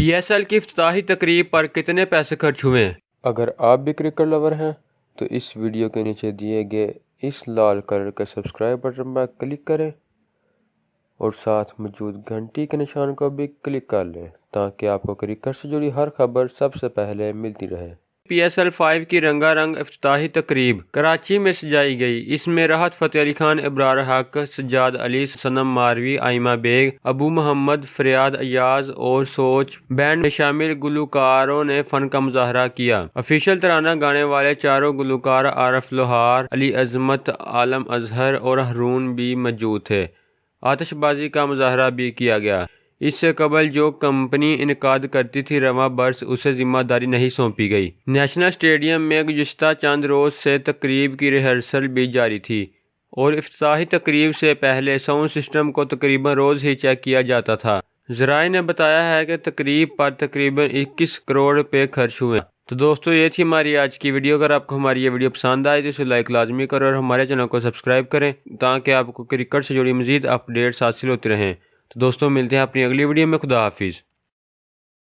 PSL کی افتتاحی تقریب پر کتنے پیسے خرچ ہوئے؟ اگر آپ بھی کرکٹ لور ہیں تو اس ویڈیو کے نیچے دیے گئے اس لال کلر کے سبسکرائب بٹن پر کلک کریں اور ساتھ موجود گھنٹی کے نشان کو بھی کلک کر لیں تاکہ آپ کو کرکٹ سے جڑی ہر خبر سب سے پہلے ملتی رہے۔ PSL 5 کی رنگا رنگ افتتاحی تقریب کراچی میں سجائی گئی۔ اس میں راحت فتح علی خان، ابرار حق، سجاد علی، صنم ماروی، آئمہ بیگ، ابو محمد، فریاد ایاز اور سوچ بینڈ میں شامل گلوکاروں نے فن کا مظاہرہ کیا۔ آفیشیل ترانہ گانے والے چاروں گلوکار عارف لوہار، علی عظمت، عالم اظہر اور ہارون بھی موجود تھے۔ آتش بازی کا مظاہرہ بھی کیا گیا۔ اس سے قبل جو کمپنی انعقاد کرتی تھی رواں برس اسے ذمہ داری نہیں سونپی گئی۔ نیشنل اسٹیڈیم میں گزشتہ چند روز سے تقریب کی ریہرسل بھی جاری تھی اور افتتاحی تقریب سے پہلے ساؤنڈ سسٹم کو تقریباً روز ہی چیک کیا جاتا تھا۔ ذرائع نے بتایا ہے کہ تقریب پر تقریباً 21 کروڑ روپے خرچ ہوئے۔ تو دوستو یہ تھی ہماری آج کی ویڈیو۔ اگر آپ کو ہماری یہ ویڈیو پسند آئی تو اسے لائک لازمی کریں اور ہمارے چینل کو سبسکرائب کریں تاکہ آپ کو کرکٹ سے جڑی مزید اپڈیٹس حاصل ہوتی رہیں۔ تو دوستوں ملتے ہیں اپنی اگلی ویڈیو میں۔ خدا حافظ۔